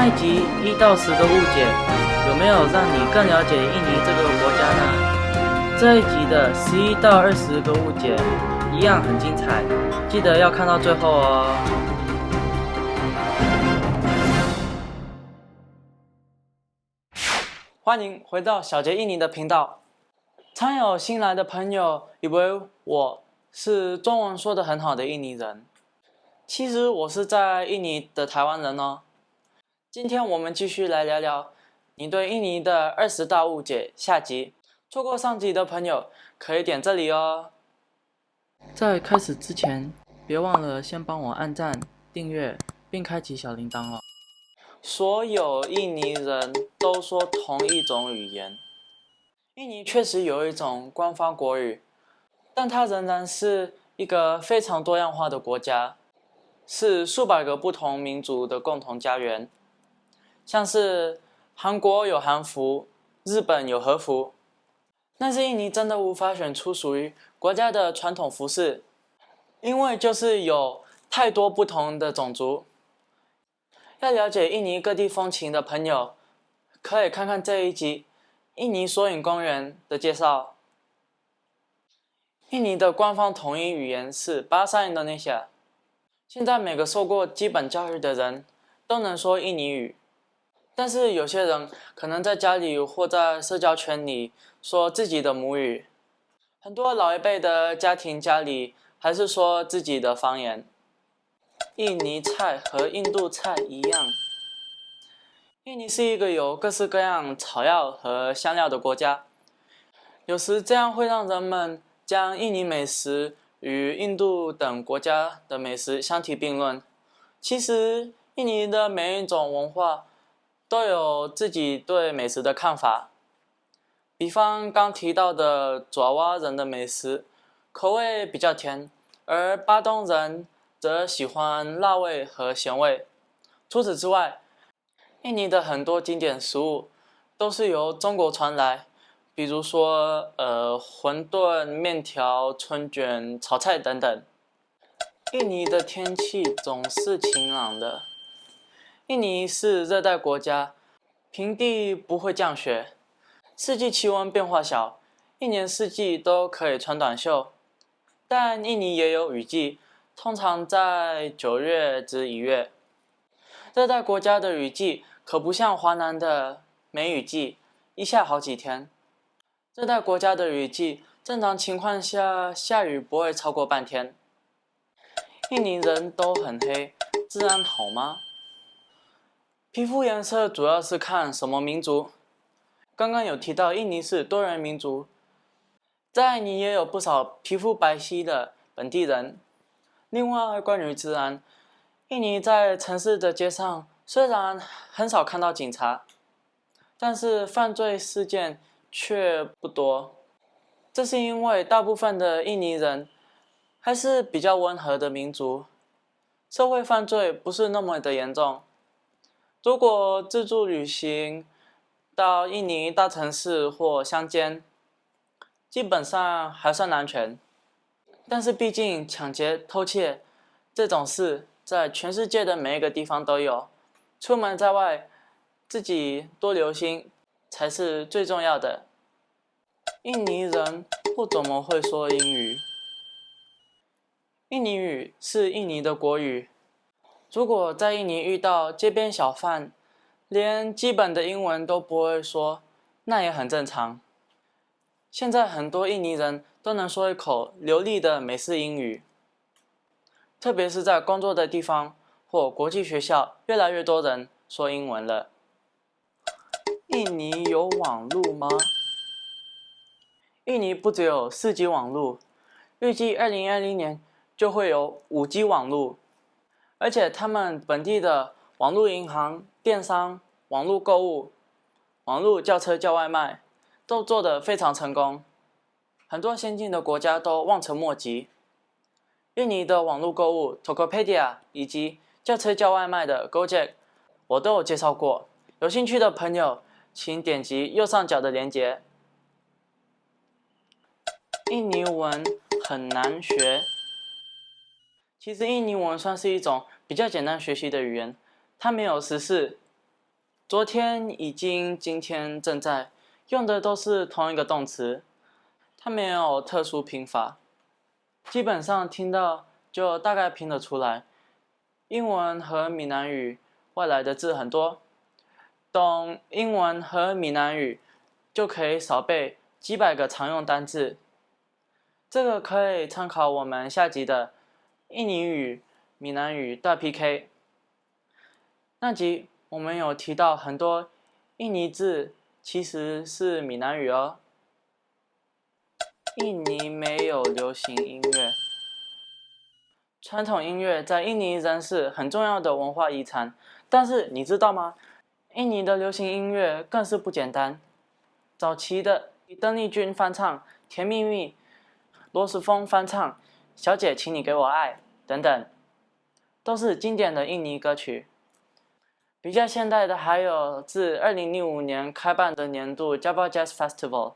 上一集1到10个误解，有没有让你更了解印尼这个国家呢？这一集的11到20个误解一样很精彩，记得要看到最后哦。欢迎回到小杰印尼的频道。常有新来的朋友以为我是中文说得很好的印尼人，其实我是在印尼的台湾人哦。今天我们继续来聊聊你对印尼的20大误解下集，错过上集的朋友可以点这里哦。在开始之前，别忘了先帮我按赞、订阅并开启小铃铛哦。所有印尼人都说同一种语言，印尼确实有一种官方国语，但它仍然是一个非常多样化的国家，是数百个不同民族的共同家园。像是韩国有韩服，日本有和服，但是印尼真的无法选出属于国家的传统服饰，因为就是有太多不同的种族。要了解印尼各地风情的朋友，可以看看这一集印尼索引公园的介绍。印尼的官方统一语言是 Bahasa Indonesia， 现在每个受过基本教育的人都能说印尼语。但是有些人可能在家里或在社交圈里说自己的母语，很多老一辈的家里还是说自己的方言。印尼菜和印度菜一样，印尼是一个有各式各样草药和香料的国家，有时这样会让人们将印尼美食与印度等国家的美食相提并论。其实印尼的每一种文化都有自己对美食的看法，比方刚提到的爪哇人的美食，口味比较甜，而巴东人则喜欢辣味和咸味。除此之外，印尼的很多经典食物都是由中国传来，比如说馄饨、面条、春卷、炒菜等等。印尼的天气总是晴朗的。印尼是热带国家，平地不会降雪，四季气温变化小，一年四季都可以穿短袖。但印尼也有雨季，通常在9月至1月。热带国家的雨季可不像华南的梅雨季，一下好几天。热带国家的雨季，正常情况下下雨不会超过半天。印尼人都很黑，治安好吗？皮肤颜色主要是看什么民族。刚刚有提到印尼是多元民族，在印尼也有不少皮肤白皙的本地人。另外，关于治安，印尼在城市的街上虽然很少看到警察，但是犯罪事件却不多。这是因为大部分的印尼人还是比较温和的民族，社会犯罪不是那么的严重。如果自助旅行到印尼大城市或乡间，基本上还算安全。但是毕竟抢劫、偷窃这种事在全世界的每一个地方都有，出门在外自己多留心才是最重要的。印尼人不怎么会说英语。印尼语是印尼的国语，如果在印尼遇到街边小贩，连基本的英文都不会说，那也很正常。现在很多印尼人都能说一口流利的美式英语，特别是在工作的地方或国际学校，越来越多人说英文了。印尼有网路吗？印尼不只有4G 网路，预计2020年就会有5G 网路。而且他们本地的网络银行、电商、网络购物、网络叫车叫外卖都做得非常成功，很多先进的国家都望尘莫及。印尼的网络购物 Tokopedia 以及叫车叫外卖的 Gojek 我都有介绍过，有兴趣的朋友请点击右上角的连结。印尼文很难学。其实印尼文算是一种比较简单学习的语言，它没有时事，昨天已经，今天正在，用的都是同一个动词，它没有特殊拼法，基本上听到就大概拼得出来。英文和闽南语外来的字很多，懂英文和闽南语就可以少背几百个常用单字。这个可以参考我们下集的印尼语、闽南语大 PK。那集我们有提到很多印尼字其实是闽南语哦。印尼没有流行音乐。传统音乐在印尼仍是很重要的文化遗产，但是你知道吗？印尼的流行音乐更是不简单。早期的邓丽君翻唱《甜蜜蜜》，罗时丰翻唱《小姐请你给我爱》等等，都是经典的印尼歌曲。比较现代的还有自2005年开办的年度 Java Jazz Festival，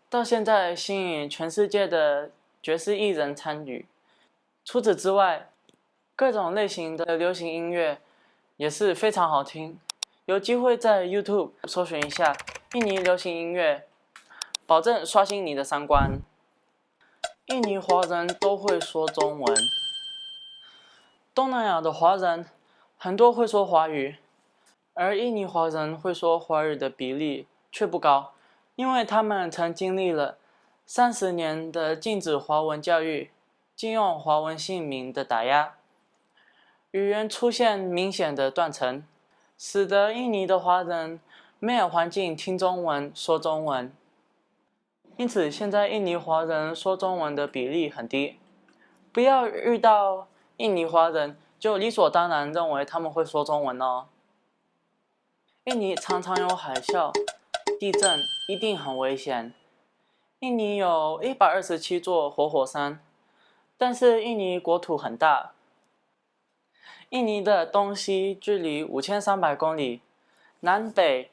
到现在吸引全世界的爵士艺人参与。除此之外，各种类型的流行音乐也是非常好听。有机会在 YouTube 搜寻一下印尼流行音乐，保证刷新你的三观。印尼华人都会说中文，东南亚的华人很多会说华语，而印尼华人会说华语的比例却不高，因为他们曾经历了30年的禁止华文教育、禁用华文姓名的打压，语言出现明显的断层，使得印尼的华人没有环境听中文、说中文。因此，现在印尼华人说中文的比例很低。不要遇到印尼华人就理所当然认为他们会说中文哦。印尼常常有海啸、地震，一定很危险。印尼有127座活火山，但是印尼国土很大。印尼的东西距离5300公里，南北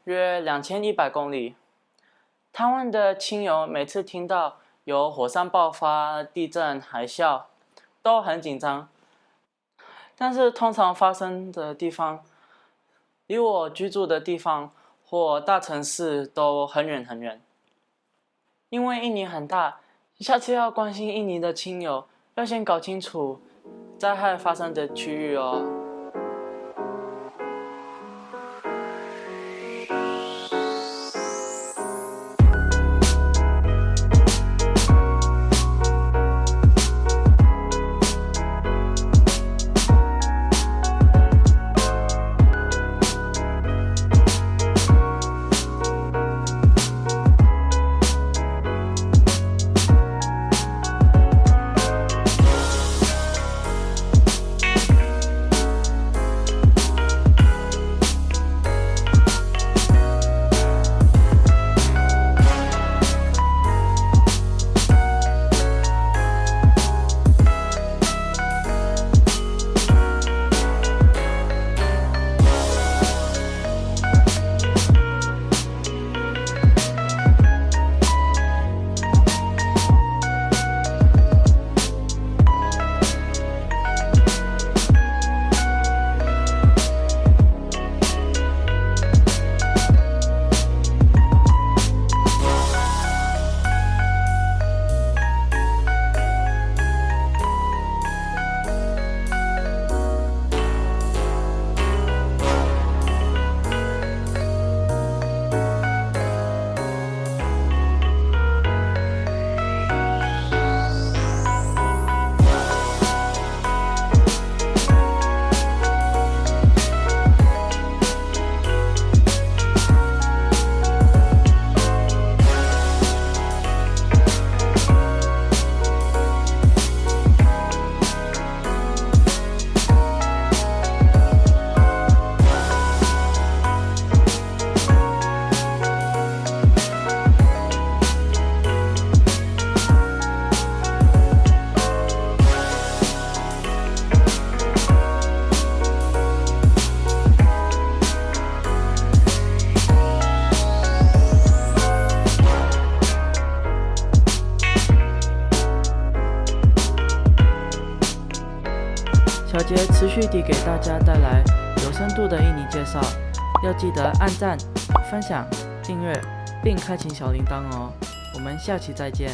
约2100公里。台湾的亲友每次听到有火山爆发、地震、海啸，都很紧张。但是通常发生的地方，离我居住的地方或大城市都很远很远。因为印尼很大，下次要关心印尼的亲友，要先搞清楚灾害发生的区域哦。小杰持续地给大家带来有深度的印尼介绍，要记得按赞、分享、订阅，并开启小铃铛哦。我们下期再见。